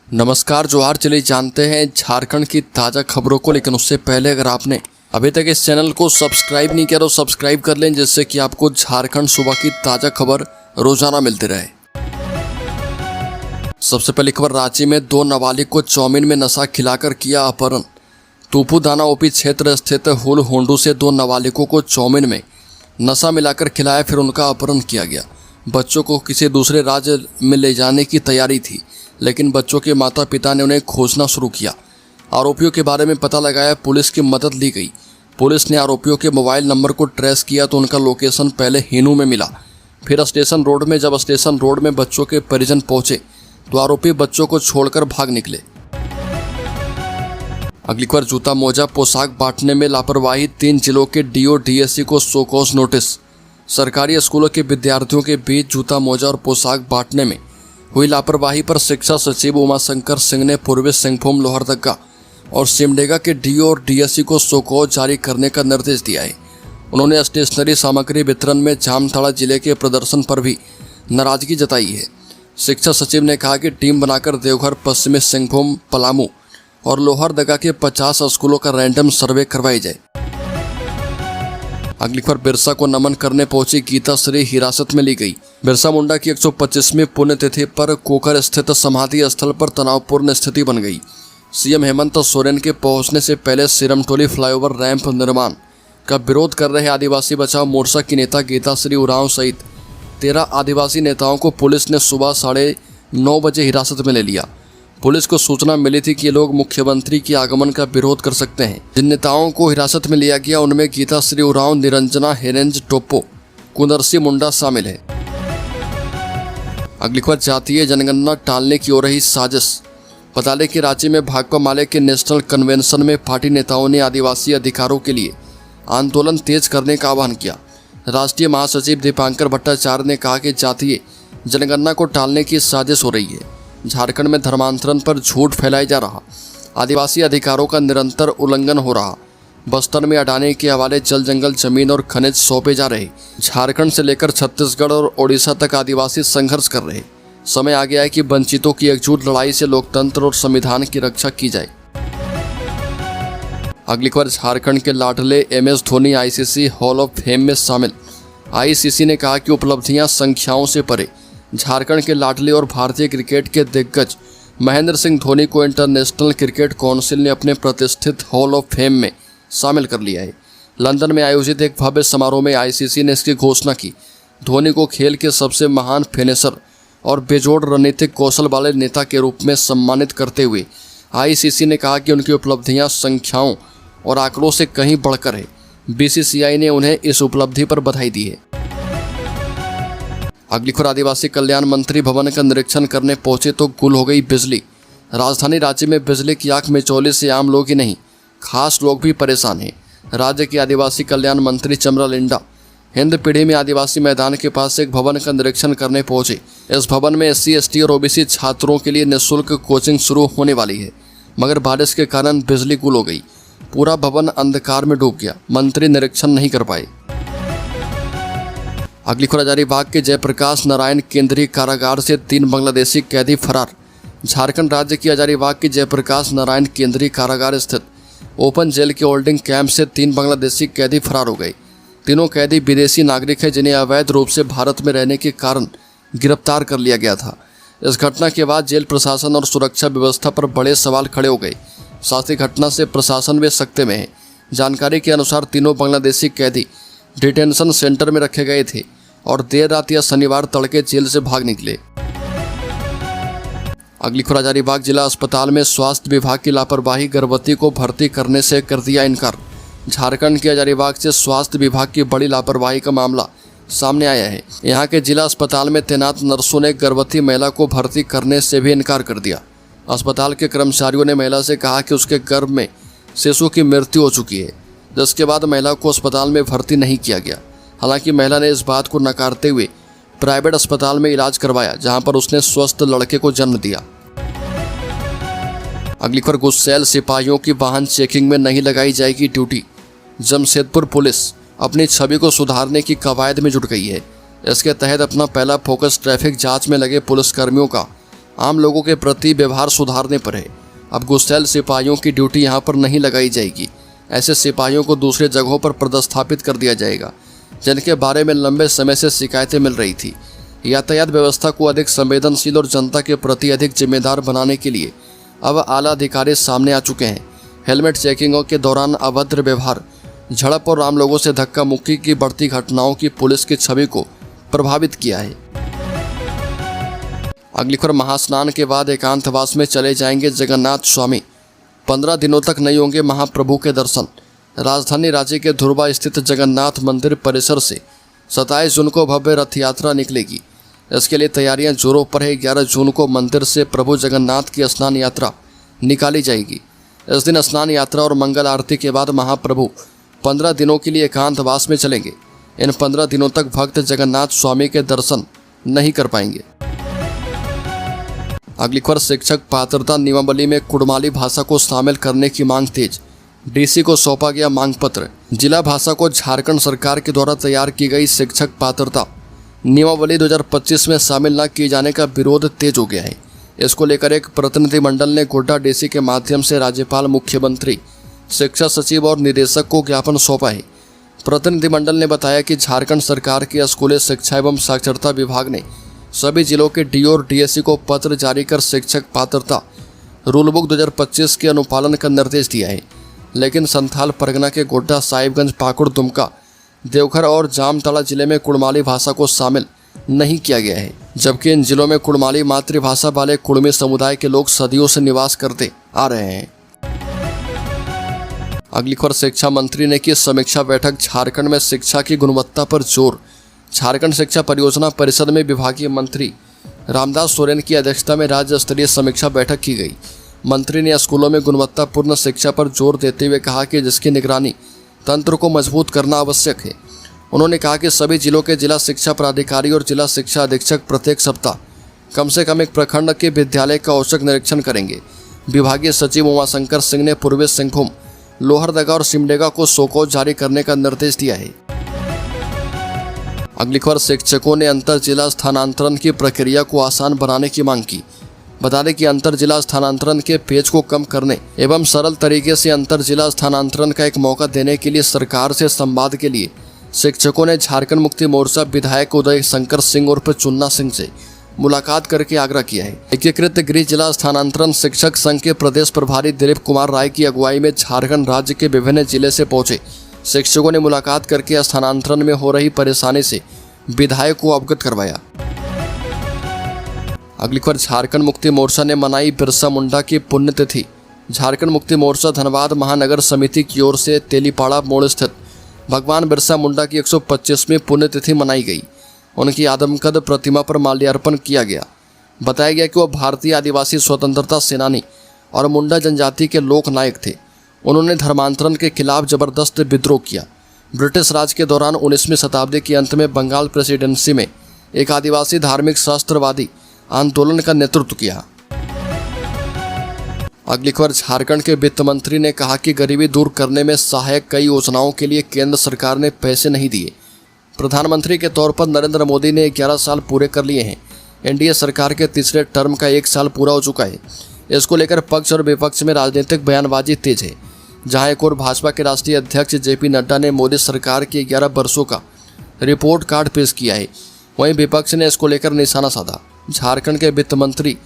नमस्कार जोहार। चलिए जानते हैं झारखंड की ताज़ा खबरों को, लेकिन उससे पहले अगर आपने अभी तक इस चैनल को सब्सक्राइब नहीं किया तो सब्सक्राइब कर लें, जिससे कि आपको झारखंड सुबह की ताज़ा खबर रोजाना मिलती रहे। सबसे पहली खबर, रांची में 2 नाबालिग को चाउमीन में नशा खिलाकर किया अपहरण। तूपुदाना ओपी क्षेत्र स्थित हुल होंडू से 2 नाबालिगों को चाउमीन में नशा मिलाकर खिलाया, फिर उनका अपहरण किया गया। बच्चों को किसी दूसरे राज्य में ले जाने की तैयारी थी, लेकिन बच्चों के माता पिता ने उन्हें खोजना शुरू किया। आरोपियों के बारे में पता लगाया, पुलिस की मदद ली गई। पुलिस ने आरोपियों के मोबाइल नंबर को ट्रेस किया तो उनका लोकेशन पहले हिनू में मिला, फिर स्टेशन रोड में। जब स्टेशन रोड में बच्चों के परिजन पहुंचे तो आरोपी बच्चों को छोड़कर भाग निकले। अगली खबर, जूता मोजा पोशाक बांटने में लापरवाही, 3 जिलों के डीओ डीएससी को शो कॉज नोटिस। सरकारी स्कूलों के विद्यार्थियों के बीच जूता मोजा और पोशाक बांटने में हुई लापरवाही पर शिक्षा सचिव उमाशंकर सिंह ने पूर्वी सिंहभूम, लोहरदगा और सिमडेगा के डीओ और डीएससी को शो कॉज जारी करने का निर्देश दिया है। उन्होंने स्टेशनरी सामग्री वितरण में जामताड़ा जिले के प्रदर्शन पर भी नाराजगी जताई है। शिक्षा सचिव ने कहा कि टीम बनाकर देवघर, पश्चिमी सिंहभूम, पलामू और लोहरदगा के 50 स्कूलों का रैंडम सर्वे करवाई जाए। अगली खबर, बिरसा को नमन करने पहुंची गीता श्री हिरासत में ली गई। बिरसा मुंडा की 125वीं पुण्यतिथि पर कोकर स्थित समाधि स्थल पर तनावपूर्ण स्थिति बन गई। सीएम हेमंत सोरेन के पहुंचने से पहले सिरमटोली फ्लाईओवर रैंप निर्माण का विरोध कर रहे आदिवासी बचाओ मोर्चा की नेता गीता श्री उरांव सहित 13 आदिवासी नेताओं को पुलिस ने सुबह 9:30 बजे हिरासत में ले लिया। पुलिस को सूचना मिली थी कि ये लोग मुख्यमंत्री के आगमन का विरोध कर सकते हैं। जिन नेताओं को हिरासत में लिया गया उनमें गीता श्री उरांव, निरंजना हेरेंज टोप्पो, कुंदरसी मुंडा शामिल है। अगली खबर, जातीय जनगणना टालने की हो रही साजिश। बता दें कि रांची में भाकपा माले के नेशनल कन्वेंशन में पार्टी नेताओं ने आदिवासी अधिकारों के लिए आंदोलन तेज करने का आह्वान किया। राष्ट्रीय महासचिव दीपांकर भट्टाचार्य ने कहा कि जातीय जनगणना को टालने की साजिश हो रही है। झारखंड में धर्मांतरण पर झूठ फैलाया जा रहा, आदिवासी अधिकारों का निरंतर उल्लंघन हो रहा, बस्तर में अडानी के हवाले जल जंगल जमीन और खनिज सौंपे जा रहे, झारखंड से लेकर छत्तीसगढ़ और ओडिशा तक आदिवासी संघर्ष कर रहे। समय आ गया है कि वंचितों की एकजुट लड़ाई से लोकतंत्र और संविधान की रक्षा की जाए। अगली खबर, झारखंड के लाडले MS Dhoni ICC hall of fame में शामिल। आईसीसी ने कहा कि उपलब्धियां संख्याओं से परे। झारखंड के लाडले और भारतीय क्रिकेट के दिग्गज महेंद्र सिंह धोनी को इंटरनेशनल क्रिकेट काउंसिल ने अपने प्रतिष्ठित हॉल ऑफ फेम में शामिल कर लिया है। लंदन में आयोजित एक भव्य समारोह में आईसीसी ने इसकी घोषणा की। धोनी को खेल के सबसे महान फिनिशर और बेजोड़ रणनीतिक कौशल वाले नेता के रूप में सम्मानित करते हुए आईसीसी ने कहा कि उनकी उपलब्धियां संख्याओं और आंकड़ों से कहीं बढ़कर है। बीसीसीआई ने उन्हें इस उपलब्धि पर बधाई दी है। अगली खबर, आदिवासी कल्याण मंत्री भवन का निरीक्षण करने पहुंचे तो गुल हो गई बिजली। राजधानी रांची में बिजली की आंख मिचौली से आम लोग ही नहीं, खास लोग भी परेशान हैं। राज्य के आदिवासी कल्याण मंत्री चमरा लिंडा हिंद पीढ़ी में आदिवासी मैदान के पास एक भवन का निरीक्षण करने पहुंचे। इस भवन में SC, ST और OBC छात्रों के लिए निःशुल्क कोचिंग शुरू होने वाली है, मगर बारिश के कारण बिजली गुल हो गई। पूरा भवन अंधकार में डूब गया। मंत्री निरीक्षण नहीं कर पाए। अगली खबर, हजारीबाग के जयप्रकाश नारायण केंद्रीय कारागार से 3 बांग्लादेशी कैदी फरार। झारखंड राज्य की हजारीबाग की जयप्रकाश नारायण केंद्रीय कारागार स्थित ओपन जेल के होल्डिंग कैंप से 3 बांग्लादेशी कैदी फरार हो गए। तीनों कैदी विदेशी नागरिक हैं, जिन्हें अवैध रूप से भारत में रहने के कारण गिरफ्तार कर लिया गया था। इस घटना के बाद जेल प्रशासन और सुरक्षा व्यवस्था पर बड़े सवाल खड़े हो गए। साथ ही घटना से प्रशासन भी सकते में है। जानकारी के अनुसार तीनों बांग्लादेशी कैदी डिटेंशन सेंटर में रखे गए थे और देर रात या शनिवार तड़के जेल से भाग निकले। अगली खबर, हजारीबाग जिला अस्पताल में स्वास्थ्य विभाग की लापरवाही, गर्भवती को भर्ती करने से कर दिया इनकार। झारखंड के हजारीबाग से स्वास्थ्य विभाग की बड़ी लापरवाही का मामला सामने आया है। यहाँ के जिला अस्पताल में तैनात नर्सों ने गर्भवती महिला को भर्ती करने से भी इनकार कर दिया। अस्पताल के कर्मचारियों ने महिला से कहा कि उसके गर्भ में शिशु की मृत्यु हो चुकी है, जिसके बाद महिला को अस्पताल में भर्ती नहीं किया गया। हालांकि महिला ने इस बात को नकारते हुए प्राइवेट अस्पताल में इलाज करवाया, जहां पर उसने स्वस्थ लड़के को जन्म दिया। अगली खबर, गुस्सैल सिपाहियों की वाहन चेकिंग में नहीं लगाई जाएगी ड्यूटी। जमशेदपुर पुलिस अपनी छवि को सुधारने की कवायद में जुट गई है। इसके तहत अपना पहला फोकस ट्रैफिक जांच में लगे पुलिसकर्मियों का आम लोगों के प्रति व्यवहार सुधारने पर है। अब गुस्सैल सिपाहियों की ड्यूटी यहाँ पर नहीं लगाई जाएगी। ऐसे सिपाहियों को दूसरे जगहों पर पदस्थापित कर दिया जाएगा जिनके बारे में लंबे समय से शिकायतें मिल रही थी। यातायात व्यवस्था को अधिक संवेदनशील और जनता के प्रति अधिक जिम्मेदार बनाने के लिए अब आला अधिकारी सामने आ चुके हैं। हेलमेट चेकिंगों के दौरान अभद्र व्यवहार, झड़प और आम लोगों से धक्का मुक्की की बढ़ती घटनाओं की पुलिस की छवि को प्रभावित किया है। अगली खबर, महास्नान के बाद एकांतवास में चले जाएंगे जगन्नाथ स्वामी। 15 दिनों तक नहीं होंगे महाप्रभु के दर्शन। राजधानी रांची के धुर्वा स्थित जगन्नाथ मंदिर परिसर से 27 जून को भव्य रथ यात्रा निकलेगी। इसके लिए तैयारियां जोरों पर है। 11 जून को मंदिर से प्रभु जगन्नाथ की स्नान यात्रा निकाली जाएगी। इस दिन स्नान यात्रा और मंगल आरती के बाद महाप्रभु 15 दिनों के लिए एकांतवास में चलेंगे। इन 15 दिनों तक भक्त जगन्नाथ स्वामी के दर्शन नहीं कर पाएंगे। अगली खबर, शिक्षक पात्रता नियमावली में कुड़माली भाषा को शामिल करने की मांग तेज। डीसी को सौंपा गया मांग पत्र। जिला भाषा को झारखंड सरकार के द्वारा तैयार की गई शिक्षक पात्रता नियमावली 2025 में शामिल न किए जाने का विरोध तेज हो गया है। इसको लेकर एक प्रतिनिधिमंडल ने गोड्डा डीसी के माध्यम से राज्यपाल, मुख्यमंत्री, शिक्षा सचिव और निदेशक को ज्ञापन सौंपा है। प्रतिनिधिमंडल ने बताया कि झारखंड सरकार के स्कूली शिक्षा एवं साक्षरता विभाग ने सभी जिलों के डीओ और डीएससी को पत्र जारी कर शिक्षक पात्रता रूल बुक 2025 के अनुपालन का निर्देश दिया है। लेकिन संथाल परगना के गोड्डा, साहिबगंज, पाकुड़, दुमका, देवघर और जामताड़ा जिले में कुड़माली भाषा को शामिल नहीं किया गया है, जबकि इन जिलों में कुड़माली मातृभाषा वाले कुड़मी समुदाय के लोग सदियों से निवास करते आ रहे हैं। अगली खबर, शिक्षा मंत्री ने की समीक्षा बैठक। झारखंड में शिक्षा की गुणवत्ता पर जोर। झारखंड शिक्षा परियोजना परिषद में विभागीय मंत्री रामदास सोरेन की अध्यक्षता में राज्य स्तरीय समीक्षा बैठक की गई। मंत्री ने स्कूलों में गुणवत्तापूर्ण शिक्षा पर जोर देते हुए कहा कि जिसकी निगरानी तंत्र को मजबूत करना आवश्यक है। उन्होंने कहा कि सभी जिलों के जिला शिक्षा पदाधिकारी और जिला शिक्षा अधीक्षक प्रत्येक सप्ताह कम से कम एक प्रखंड के विद्यालय का औचक निरीक्षण करेंगे। विभागीय सचिव उमाशंकर सिंह ने पूर्वी सिंहभूम, लोहरदगा और सिमडेगा को शोकॉज जारी करने का निर्देश दिया है। अगली खबर, शिक्षकों ने अंतर जिला स्थानांतरण की प्रक्रिया को आसान बनाने की मांग की। बता दें कि अंतर जिला स्थानांतरण के पेज को कम करने एवं सरल तरीके से अंतर जिला स्थानांतरण का एक मौका देने के लिए सरकार से संवाद के लिए शिक्षकों ने झारखंड मुक्ति मोर्चा विधायक उदय शंकर सिंह उर्फ चुन्ना सिंह से मुलाकात करके आग्रह किया है। एकीकृत गृह जिला स्थानांतरण शिक्षक संघ के प्रदेश प्रभारी दिलीप कुमार राय की अगुवाई में झारखंड राज्य के विभिन्न जिले से पहुंचे शिक्षकों ने मुलाकात करके स्थानांतरण में हो रही परेशानी से विधायक को अवगत करवाया। अगली खबर, झारखंड मुक्ति मोर्चा ने मनाई बिरसा मुंडा की पुण्यतिथि। झारखंड मुक्ति मोर्चा धनबाद महानगर समिति की ओर से तेलीपाड़ा मोड़ स्थित भगवान बिरसा मुंडा की 125वीं पुण्यतिथि मनाई गई। उनकी आदमकद प्रतिमा पर माल्यार्पण किया गया। बताया गया कि वह भारतीय आदिवासी स्वतंत्रता सेनानी और मुंडा जनजाति के लोक नायक थे। उन्होंने धर्मांतरण के खिलाफ जबरदस्त विद्रोह किया। ब्रिटिश राज के दौरान 19वीं शताब्दी के अंत में बंगाल प्रेसिडेंसी में एक आदिवासी धार्मिक शास्त्रवादी आंदोलन का नेतृत्व किया। अगली खबर, झारखंड के वित्त मंत्री ने कहा कि गरीबी दूर करने में सहायक कई योजनाओं के लिए केंद्र सरकार ने पैसे नहीं दिए। प्रधानमंत्री के तौर पर नरेंद्र मोदी ने 11 साल पूरे कर लिए हैं। एनडीए सरकार के तीसरे टर्म का 1 साल पूरा हो चुका है। इसको लेकर पक्ष और विपक्ष में राजनीतिक बयानबाजी तेज है। जहां एक और भाजपा के राष्ट्रीय अध्यक्ष जेपी नड्डा ने मोदी सरकार के 11 वर्षों का रिपोर्ट कार्ड पेश किया है, वहीं विपक्ष ने इसको लेकर निशाना साधा। झारखंड के वित्त मंत्री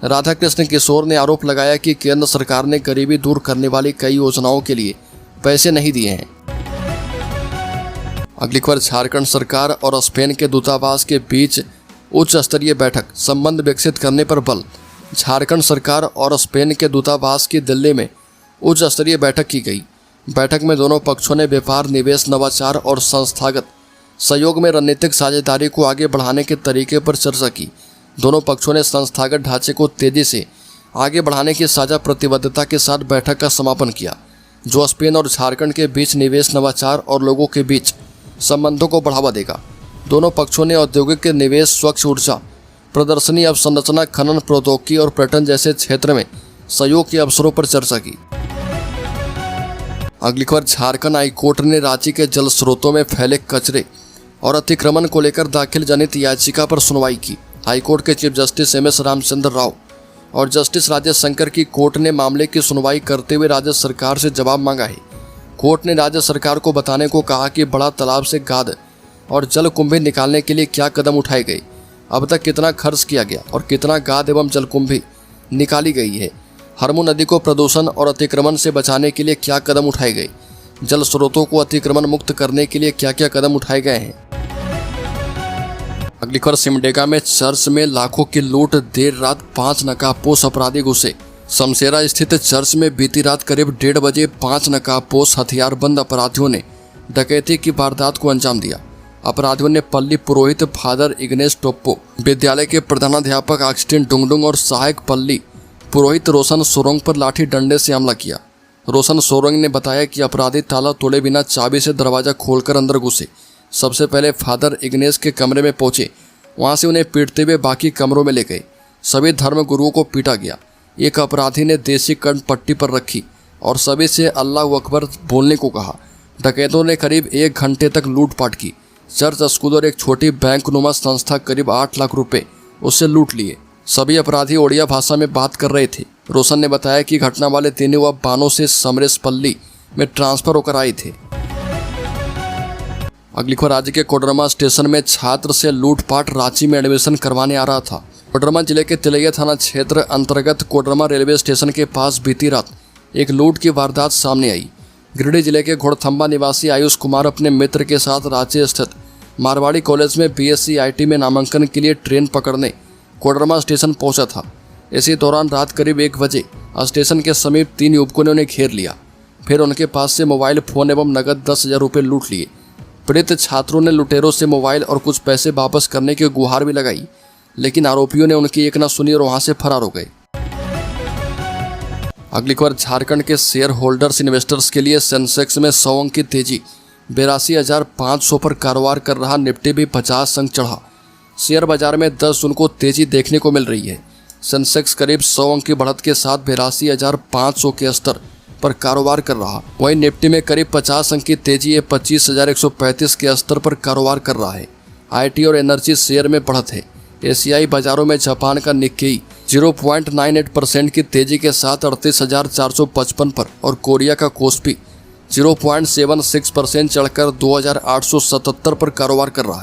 राधाकृष्ण किशोर ने आरोप लगाया कि केंद्र सरकार ने गरीबी दूर करने वाली कई योजनाओं के लिए पैसे नहीं दिए हैं। अगली खबर, झारखंड सरकार और स्पेन के दूतावास के बीच उच्च स्तरीय बैठक, संबंध विकसित करने पर बल। झारखंड सरकार और स्पेन के दूतावास की दिल्ली में उच्च स्तरीय बैठक की गई। बैठक में दोनों पक्षों ने व्यापार, निवेश, नवाचार और संस्थागत सहयोग में रणनीतिक साझेदारी को आगे बढ़ाने के तरीके पर चर्चा की। दोनों पक्षों ने संस्थागत ढांचे को तेजी से आगे बढ़ाने की साझा प्रतिबद्धता के साथ बैठक का समापन किया, जो स्पेन और झारखंड के बीच निवेश, नवाचार और लोगों के बीच संबंधों को बढ़ावा देगा। दोनों पक्षों ने औद्योगिक निवेश, स्वच्छ ऊर्जा, प्रदर्शनी अवसंरचना, खनन प्रौद्योगिकी और पर्यटन जैसे क्षेत्र में सहयोग के अवसरों पर चर्चा की। अगली खबर, झारखंड हाईकोर्ट ने रांची के जल स्रोतों में फैले कचरे और अतिक्रमण को लेकर दाखिल जनहित याचिका पर सुनवाई की। हाईकोर्ट के chief justice M S Ramachandra Rao और जस्टिस राजेश शंकर की कोर्ट ने मामले की सुनवाई करते हुए राज्य सरकार से जवाब मांगा है। कोर्ट ने राज्य सरकार को बताने को कहा कि बड़ा तालाब से गाद और जलकुंभी निकालने के लिए क्या कदम उठाए गए, अब तक कितना खर्च किया गया और कितना गाद एवं जलकुंभी निकाली गई है। हरमू नदी को प्रदूषण और अतिक्रमण से बचाने के लिए क्या कदम उठाए गए, जल स्रोतों को अतिक्रमण मुक्त करने के लिए क्या क्या कदम उठाए गए हैं। अगली खबर, सिमडेगा में चर्च में लाखों की लूट, देर रात 5 नकाबपोश अपराधी घुसे। शमशेरा स्थित चर्च में बीती रात करीब 1:30 बजे 5 नकाबपोश हथियारबंद अपराधियों ने डकैती की वारदात को अंजाम दिया। अपराधियों ने पल्ली पुरोहित फादर इग्नेस टोप्पो, विद्यालय के प्रधानाध्यापक ऑगस्टिन डुंगडुंग और सहायक पल्ली पुरोहित रोशन सोरोंग पर लाठी डंडे से हमला किया। रोशन सोरोंग ने बताया कि अपराधी ताला तोड़े बिना चाबी से दरवाजा खोलकर अंदर घुसे। सबसे पहले फादर इग्नेस के कमरे में पहुंचे, वहां से उन्हें पीटते हुए बाकी कमरों में ले गए। सभी धर्म गुरुओं को पीटा गया। एक अपराधी ने देसी कर्ण पट्टी पर रखी और सभी से अल्लाह अकबर बोलने को कहा। डकैतों ने करीब 1 घंटे तक लूटपाट की। चर्च, स्कूल और एक छोटी बैंकनुमा संस्था करीब 8 लाख रुपए उससे लूट लिए। सभी अपराधी ओडिया भाषा में बात कर रहे थे। रोशन ने बताया कि घटना वाले तीनों अब बानो से समरेशपल्ली में ट्रांसफर होकर आए थे। अगली खबर, राज्य के कोडरमा स्टेशन में छात्र से लूटपाट, रांची में एडमिशन करवाने आ रहा था। कोडरमा जिले के तिलैया थाना क्षेत्र अंतर्गत कोडरमा रेलवे स्टेशन के पास बीती रात एक लूट की वारदात सामने आई। गिरिडीह जिले के घोड़थम्बा निवासी आयुष कुमार अपने मित्र के साथ रांची स्थित मारवाड़ी कॉलेज में बीएससी IT में नामांकन के लिए ट्रेन पकड़ने कोडरमा स्टेशन पहुंचा था। इसी दौरान रात करीब 1 बजे स्टेशन के समीप 3 युवकों ने उन्हें घेर लिया। फिर उनके पास से मोबाइल फोन एवं नकद 10,000 रुपये लूट लिए। पीड़ित छात्रों ने लुटेरों से मोबाइल और कुछ पैसे वापस करने की गुहार भी लगाई, लेकिन आरोपियों ने उनकी एक न सुनी और वहां से फरार हो गए। अगली खबर, झारखंड के शेयर होल्डर्स इन्वेस्टर्स के लिए सेंसेक्स में 100 अंक की तेजी, 82,500 पर कारोबार कर रहा निफ्टी भी 50 अंक चढ़ा। शेयर बाजार में 10 जून को तेजी देखने को मिल रही है। सेंसेक्स करीब 100 अंक की बढ़त के साथ 82,500 के स्तर पर कारोबार कर रहा। वहीं निफ्टी में करीब 50 अंक की तेजी 25,135 के स्तर पर कारोबार कर रहा है। IT और एनर्जी शेयर में बढ़त है। एशियाई बाजारों में जापान का निक्केई 0.98% की तेजी के साथ 38,455 पर और कोरिया का कोस्पी 0.76% चढ़कर 2,877 पर कारोबार कर रहा है।